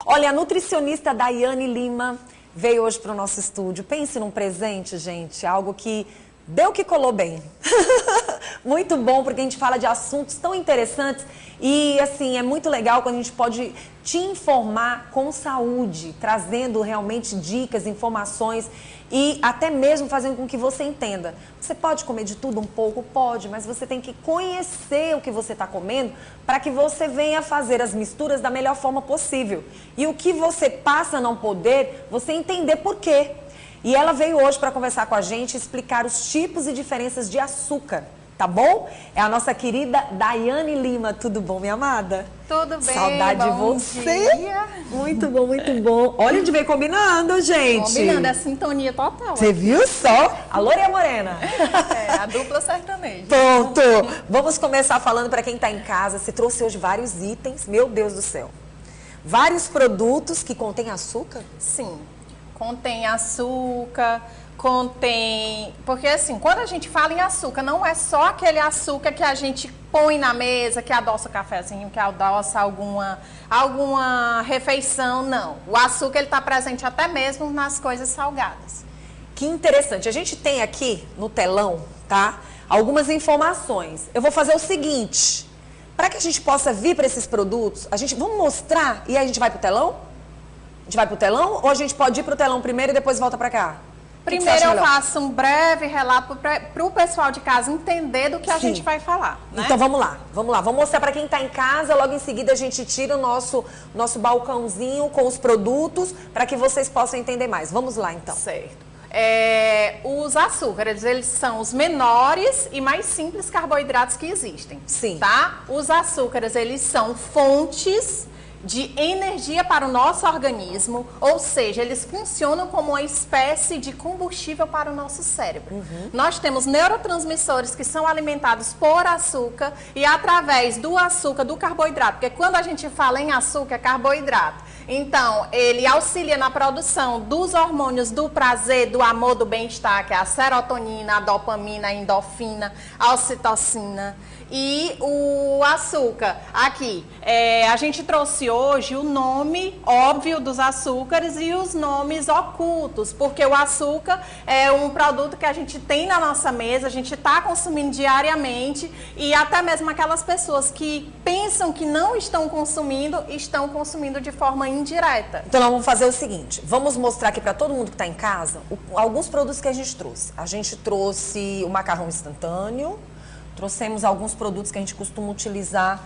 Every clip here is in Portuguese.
Olha, a nutricionista Daiane Lima veio hoje para o nosso estúdio. Pense num presente, gente, algo que deu que colou bem. Muito bom, porque a gente fala de assuntos tão interessantes e, assim, é muito legal quando a gente pode te informar com saúde, trazendo realmente dicas, informações e até mesmo fazendo com que você entenda. Você pode comer de tudo um pouco? Pode, mas você tem que conhecer o que você está comendo para que você venha fazer as misturas da melhor forma possível. E o que você passa a não poder, você entender por quê. E ela veio hoje para conversar com a gente, explicar os tipos e diferenças de açúcar, tá bom? É a nossa querida Daiane Lima. Tudo bom, minha amada? Tudo bem, saudade de você. Dia. Muito bom, muito bom. Olha onde vem combinando, gente. Combinando, é sintonia total. Você viu só? A Loura Morena. É, a dupla sertaneja. Pronto. Vamos começar falando para quem está em casa. Você trouxe hoje vários itens, meu Deus do céu. Vários produtos que contêm açúcar? Sim. Contém açúcar, contém... Porque assim, quando a gente fala em açúcar, não é só aquele açúcar que a gente põe na mesa, que adoça o cafezinho, que adoça alguma refeição, não. O açúcar, ele está presente até mesmo nas coisas salgadas. Que interessante. A gente tem aqui no telão, tá? Algumas informações. Eu vou fazer o seguinte. Para que a gente possa vir para esses produtos, vamos mostrar e aí a gente vai pro telão? A gente vai pro telão ou a gente pode ir pro telão primeiro e depois volta para cá? Primeiro eu faço um breve relato para o pessoal de casa entender do que a gente vai falar, né? Então vamos lá. Vamos mostrar para quem está em casa, logo em seguida a gente tira o nosso balcãozinho com os produtos para que vocês possam entender mais. Vamos lá então. Certo. Os açúcares, eles são os menores e mais simples carboidratos que existem. Sim. Tá? Os açúcares, eles são fontes de energia para o nosso organismo, ou seja, eles funcionam como uma espécie de combustível para o nosso cérebro. Nós temos neurotransmissores que são alimentados por açúcar e através do açúcar, do carboidrato, porque quando a gente fala em açúcar, é carboidrato. Então, ele auxilia na produção dos hormônios do prazer, do amor, do bem-estar, que é a serotonina, a dopamina, a endorfina, a ocitocina. E o açúcar, aqui, a gente trouxe hoje o nome óbvio dos açúcares e os nomes ocultos, porque o açúcar é um produto que a gente tem na nossa mesa, a gente está consumindo diariamente e até mesmo aquelas pessoas que pensam que não estão consumindo de forma indireta. Então nós vamos fazer o seguinte, vamos mostrar aqui para todo mundo que está em casa alguns produtos que a gente trouxe. A gente trouxe o macarrão instantâneo, trouxemos alguns produtos que a gente costuma utilizar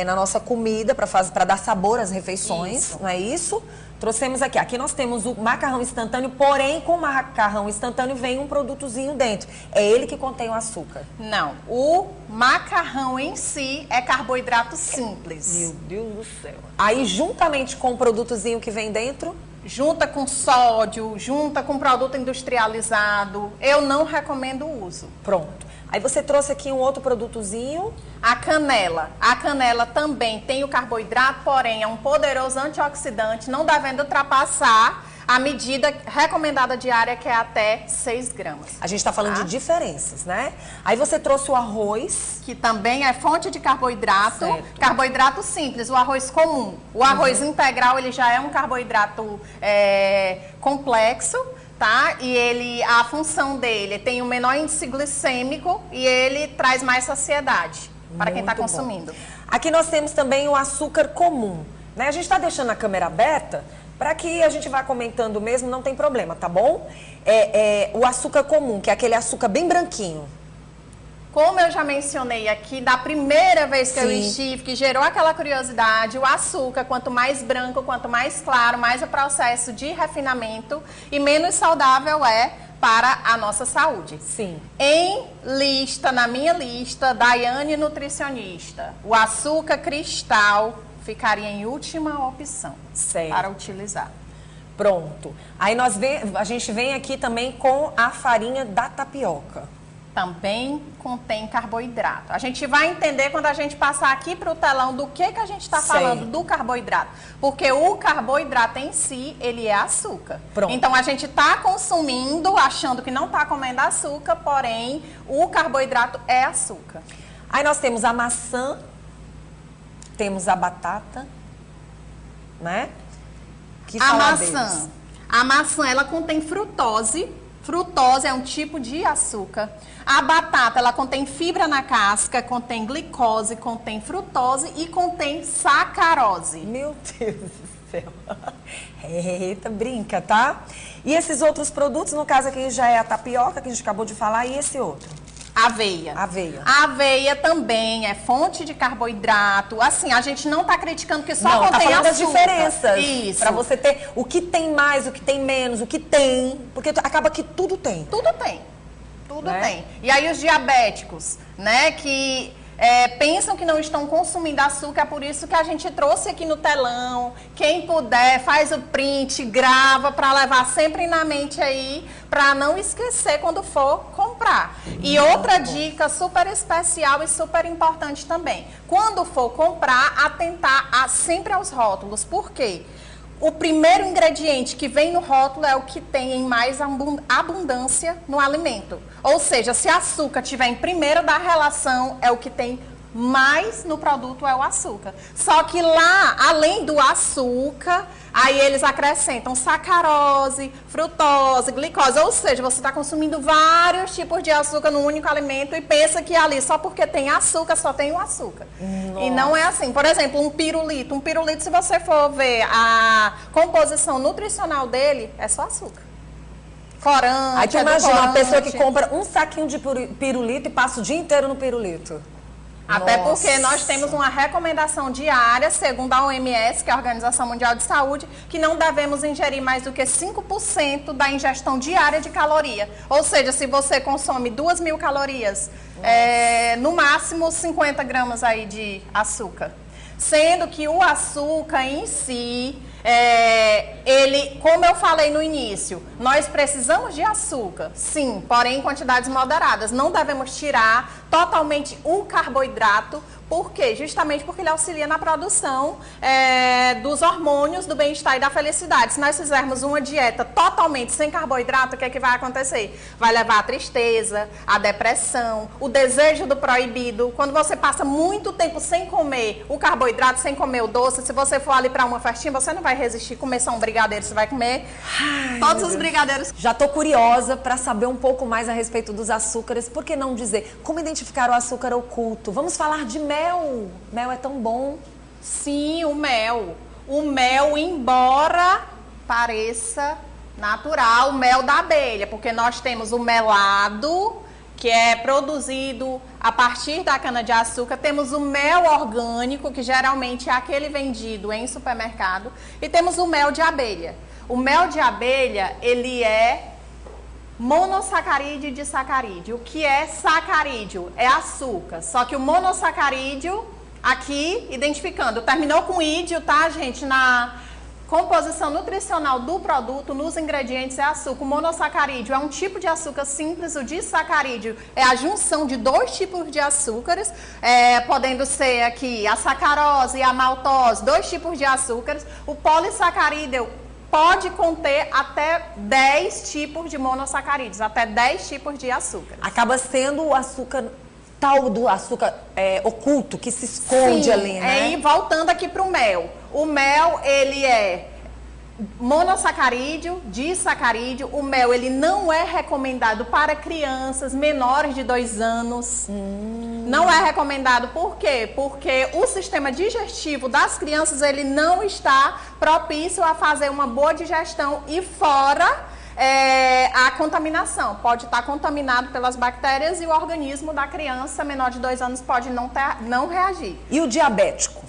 na nossa comida para dar sabor às refeições, não é isso? Trouxemos aqui nós temos o macarrão instantâneo, porém com o macarrão instantâneo vem um produtozinho dentro. É ele que contém o açúcar. Não, o macarrão em si é carboidrato simples. Meu Deus do céu. Aí juntamente com o produtozinho que vem dentro... Junta com sódio, junta com produto industrializado, eu não recomendo o uso. Pronto. Aí você trouxe aqui um outro produtozinho. A canela. A canela também tem o carboidrato, porém é um poderoso antioxidante, não devendo ultrapassar a medida recomendada diária, que é até 6 gramas. A gente está falando de diferenças, né? Aí você trouxe o arroz. Que também é fonte de carboidrato. Certo. Carboidrato simples, o arroz comum. O arroz integral, ele já é um carboidrato complexo. Tá? E a função dele tem um menor índice glicêmico e ele traz mais saciedade para quem está consumindo. Aqui nós temos também o açúcar comum, né? A gente está deixando a câmera aberta para que a gente vá comentando mesmo, não tem problema, tá bom? O açúcar comum, que é aquele açúcar bem branquinho. Como eu já mencionei aqui, da primeira vez que eu estive, que gerou aquela curiosidade, o açúcar, quanto mais branco, quanto mais claro, mais o processo de refinamento e menos saudável é para a nossa saúde. Sim. Na minha lista, Daiane nutricionista, o açúcar cristal ficaria em última opção para utilizar. Pronto. Aí a gente vem aqui também com a farinha da tapioca. Também contém carboidrato. A gente vai entender quando a gente passar aqui para o telão do que a gente está falando do carboidrato. Porque o carboidrato em si, ele é açúcar. Pronto. Então, a gente está consumindo, achando que não está comendo açúcar, porém, o carboidrato é açúcar. Aí nós temos a maçã, temos a batata, né? Que A falar maçã. deles? A maçã, ela contém frutose. Frutose é um tipo de açúcar. A batata, ela contém fibra na casca, contém glicose, contém frutose e contém sacarose. Meu Deus do céu. Eita, brinca, tá? E esses outros produtos, no caso aqui já é a tapioca, que a gente acabou de falar, e esse outro? Aveia. Aveia. A aveia também é fonte de carboidrato. Assim, a gente não está criticando que só Não, contém tá falando das açúcar. diferenças. Isso. Pra você ter o que tem mais, o que tem menos, o que tem. Porque acaba que tudo tem. Tudo tem. Tudo Né? tem. E aí os diabéticos, né, que pensam que não estão consumindo açúcar, é por isso que a gente trouxe aqui no telão. Quem puder, faz o print, grava para levar sempre na mente aí, para não esquecer quando for comprar. E outra dica super especial e super importante também. Quando for comprar, atentar sempre aos rótulos. Por quê? O primeiro ingrediente que vem no rótulo é o que tem em mais abundância no alimento. Ou seja, se açúcar tiver em primeiro da relação, é o que tem mais no produto, é o açúcar. Só que lá, além do açúcar, aí eles acrescentam sacarose, frutose, glicose. Ou seja, você está consumindo vários tipos de açúcar num único alimento e pensa que ali, só porque tem açúcar, só tem o açúcar. Nossa. E não é assim. Por exemplo, um pirulito. Um pirulito, se você for ver a composição nutricional dele, é só açúcar. Corante, Aí tu imagina uma pessoa que edulcorante. compra um saquinho de pirulito e passa o dia inteiro no pirulito. Até Nossa. porque nós temos uma recomendação diária, segundo a OMS, que é a Organização Mundial de Saúde, que não devemos ingerir mais do que 5% da ingestão diária de caloria. Ou seja, se você consome 2.000 calorias, no máximo 50 gramas aí de açúcar. Sendo que o açúcar em si, ele, como eu falei no início, nós precisamos de açúcar, sim, porém em quantidades moderadas. Não devemos tirar totalmente o carboidrato. Por quê? Justamente porque ele auxilia na produção dos hormônios do bem-estar e da felicidade. Se nós fizermos uma dieta totalmente sem carboidrato, o que é que vai acontecer? Vai levar à tristeza, à depressão, o desejo do proibido. Quando você passa muito tempo sem comer o carboidrato, sem comer o doce, se você for ali para uma festinha, você não vai resistir comer só um brigadeiro, você vai comer todos os brigadeiros. Já tô curiosa para saber um pouco mais a respeito dos açúcares. Por que não dizer como identificar o açúcar oculto? Vamos falar de mel. Mel é tão bom. Sim, o mel. O mel, embora pareça natural, o mel da abelha, porque nós temos o melado, que é produzido a partir da cana-de-açúcar. Temos o mel orgânico, que geralmente é aquele vendido em supermercado. E temos o mel de abelha. O mel de abelha, ele é monossacarídeo e disacarídeo. O que é sacarídeo? É açúcar. Só que o monossacarídeo, aqui, identificando, terminou com ídio, tá, gente? Na composição nutricional do produto, nos ingredientes, é açúcar. O monossacarídeo é um tipo de açúcar simples. O disacarídeo é a junção de dois tipos de açúcares, podendo ser aqui a sacarose e a maltose, dois tipos de açúcares. O polissacarídeo pode conter até 10 tipos de monossacarídeos, até 10 tipos de açúcar. Acaba sendo o açúcar, tal do açúcar oculto, que se esconde. Sim, ali, né? E voltando aqui para o mel. O mel, ele é monossacarídeo, disacarídeo. O mel, ele não é recomendado para crianças menores de 2 anos. Não é recomendado, por quê? Porque o sistema digestivo das crianças, ele não está propício a fazer uma boa digestão e fora a contaminação. Pode estar contaminado pelas bactérias e o organismo da criança menor de 2 anos pode não reagir. E o diabético?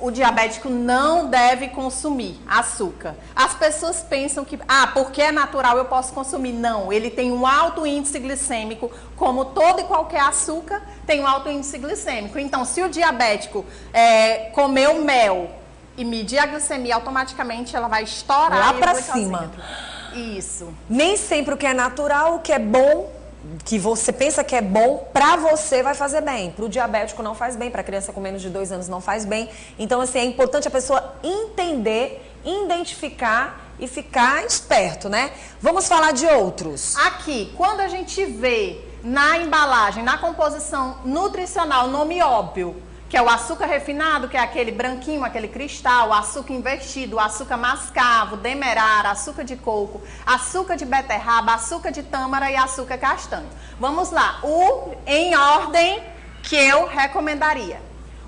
O diabético não deve consumir açúcar. As pessoas pensam que, porque é natural eu posso consumir. Não, ele tem um alto índice glicêmico, como todo e qualquer açúcar tem um alto índice glicêmico. Então, se o diabético comeu mel e medir a glicemia, automaticamente ela vai estourar lá pra o cima. Isso. Nem sempre o que é natural, o que é bom, que você pensa que é bom, pra você vai fazer bem. Pro diabético não faz bem, pra criança com menos de 2 anos não faz bem. Então, assim, é importante a pessoa entender, identificar e ficar esperto, né? Vamos falar de outros. Aqui, quando a gente vê na embalagem, na composição nutricional, nome óbvio, que é o açúcar refinado, que é aquele branquinho, aquele cristal, o açúcar invertido, o açúcar mascavo, demerara, açúcar de coco, açúcar de beterraba, açúcar de tâmara e açúcar castanho. Vamos lá, em ordem que eu recomendaria.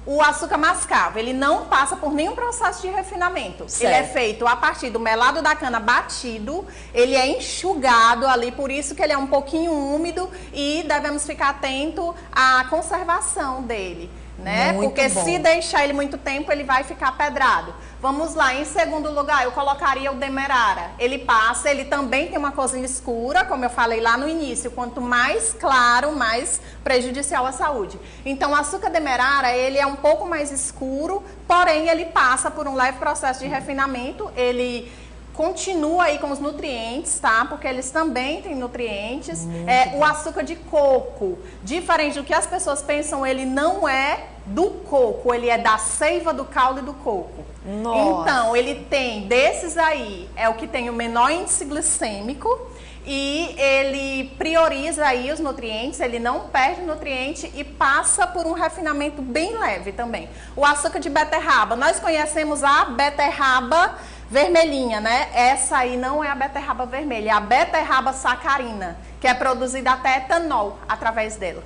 O açúcar mascavo, ele não passa por nenhum processo de refinamento. Certo. Ele é feito a partir do melado da cana batido, ele é enxugado ali, por isso que ele é um pouquinho úmido e devemos ficar atento à conservação dele, né? Muito Porque bom. se deixar ele muito tempo, ele vai ficar pedrado. Vamos lá, em segundo lugar, eu colocaria o demerara. Ele passa, ele também tem uma cozinha escura, como eu falei lá no início. Quanto mais claro, mais prejudicial à saúde. Então, o açúcar demerara, ele é um pouco mais escuro, porém, ele passa por um leve processo de refinamento. Ele continua aí com os nutrientes, tá? Porque eles também têm nutrientes. O açúcar de coco, diferente do que as pessoas pensam, ele não é do coco, ele é da seiva do caule do coco. Nossa. Então, ele tem, desses aí, é o que tem o menor índice glicêmico e ele prioriza aí os nutrientes, ele não perde nutriente e passa por um refinamento bem leve também. O açúcar de beterraba, nós conhecemos a beterraba vermelhinha, né? Essa aí não é a beterraba vermelha, é a beterraba sacarina, que é produzida até etanol através dela.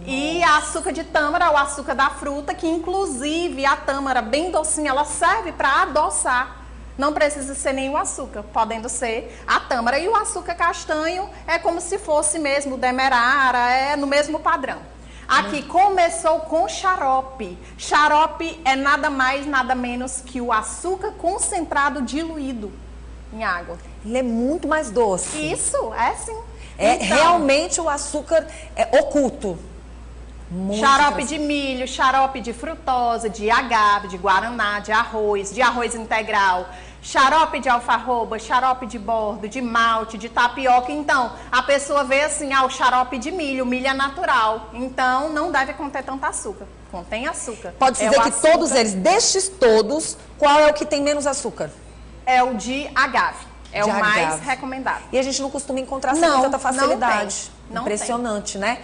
E a açúcar de tâmara, o açúcar da fruta, que inclusive a tâmara bem docinha, ela serve para adoçar. Não precisa ser nenhum açúcar, podendo ser a tâmara. E o açúcar castanho é como se fosse mesmo o demerara, é no mesmo padrão. Aqui começou com xarope. Xarope é nada mais, nada menos que o açúcar concentrado diluído em água. Ele é muito mais doce. Isso, é sim. É Então, realmente o açúcar oculto. Muito xarope interessante. de milho, xarope de frutose, de agave, de guaraná, de arroz integral, xarope de alfarroba, xarope de bordo, de malte, de tapioca. Então, a pessoa vê assim, o xarope de milho, milho é natural, então não deve conter tanto açúcar. Contém açúcar. Pode-se dizer que todos eles, destes todos, qual é o que tem menos açúcar? É o de agave. É De o mais agave. recomendado. E a gente não costuma encontrar assim Não, com tanta não facilidade. tem. Não Impressionante, né?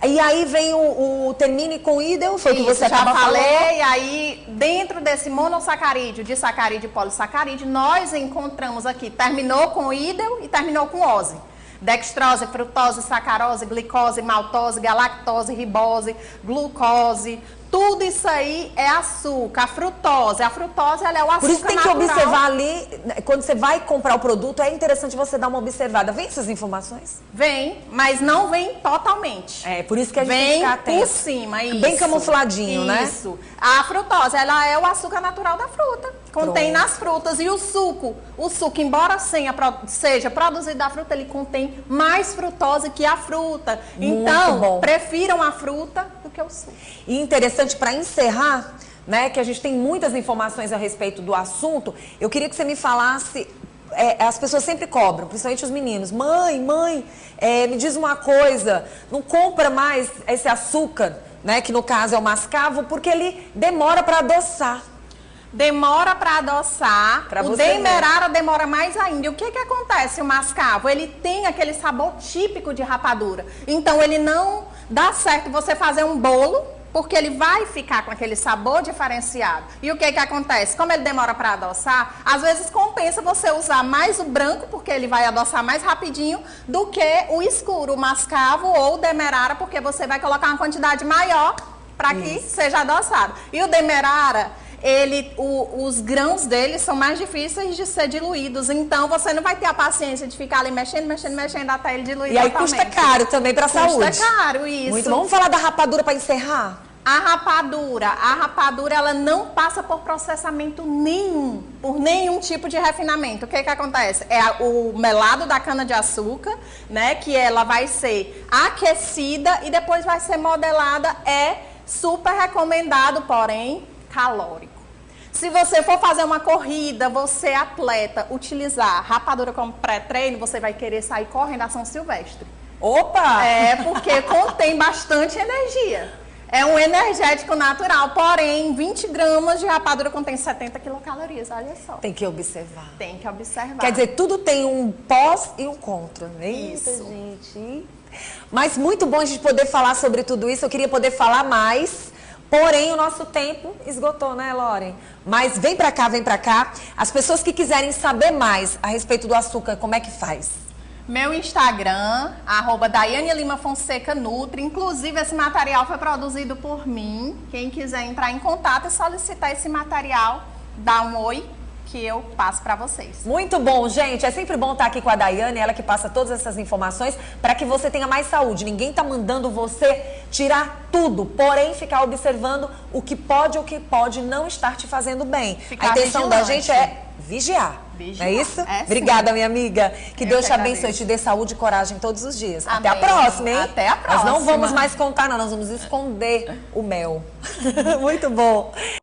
E aí vem o termine com idel, foi o que você já acaba falei, falando. aí dentro desse monossacarídeo, disacarídeo e polissacarídeo, nós encontramos aqui, terminou com idel e terminou com ose. Dextrose, frutose, sacarose, glicose, maltose, galactose, ribose, glucose, tudo isso aí é açúcar. A frutose ela é o açúcar Por isso tem que natural. observar ali, quando você vai comprar o produto, é interessante você dar uma observada. Vem essas informações? Vem, mas não vem totalmente. É, por isso que a gente tem que Vem ficar atento. por cima, isso. Bem camufladinho, né? Isso. A frutose, ela é o açúcar natural da fruta. Contém Pronto. nas frutas. E o suco, embora seja produzido da fruta, ele contém mais frutose que a fruta. Muito Então, bom. prefiram a fruta do que o suco. E interessante para encerrar, né, que a gente tem muitas informações a respeito do assunto, eu queria que você me falasse, as pessoas sempre cobram, principalmente os meninos, mãe, me diz uma coisa, não compra mais esse açúcar, né, que no caso é o mascavo, porque ele demora para adoçar. Demora para adoçar, Pra o você ver. demerara demora mais ainda. E o que acontece? O mascavo, ele tem aquele sabor típico de rapadura. Então, ele não dá certo você fazer um bolo, porque ele vai ficar com aquele sabor diferenciado. E o que acontece? Como ele demora para adoçar, às vezes compensa você usar mais o branco, porque ele vai adoçar mais rapidinho, do que o escuro, o mascavo ou o demerara, porque você vai colocar uma quantidade maior para que seja adoçado. E o demerara, os grãos dele são mais difíceis de ser diluídos, então você não vai ter a paciência de ficar ali mexendo até ele diluir. E aí totalmente. custa caro também para a saúde. Custa caro, isso. Muito bom. Vamos falar da rapadura para encerrar? A rapadura, ela não passa por processamento nenhum, por nenhum tipo de refinamento. O que acontece? É o melado da cana-de-açúcar, né, que ela vai ser aquecida e depois vai ser modelada, super recomendado, porém calórico. Se você for fazer uma corrida, você atleta, utilizar rapadura como pré-treino, você vai querer sair correndo a São Silvestre. Opa! Porque contém bastante energia. É um energético natural, porém 20 gramas de rapadura contém 70 quilocalorias, olha só. Tem que observar. Tem que observar. Quer dizer, tudo tem um pós e um contra. Eita, Isso. gente. Mas muito bom a gente poder falar sobre tudo isso. Eu queria poder falar mais, Porém, o nosso tempo esgotou, né, Loren? Mas vem pra cá, vem pra cá. As pessoas que quiserem saber mais a respeito do açúcar, como é que faz? Meu Instagram, @DaianeLimaFonseca Nutri. Inclusive, esse material foi produzido por mim. Quem quiser entrar em contato e solicitar esse material, dá um oi que eu passo para vocês. Muito bom, gente. É sempre bom estar aqui com a Daiane, ela que passa todas essas informações para que você tenha mais saúde. Ninguém tá mandando você tirar tudo, porém ficar observando o que pode ou o que pode não estar te fazendo bem. Ficar a intenção da vigilante. gente é vigiar. Vigiar, É isso? é sim. Obrigada, minha amiga. Que Deus te abençoe, agradeço. te dê saúde e coragem todos os dias. Amém. Até a próxima, hein? Até a próxima. Nós não vamos mais contar, não. Nós vamos esconder o mel. Muito bom.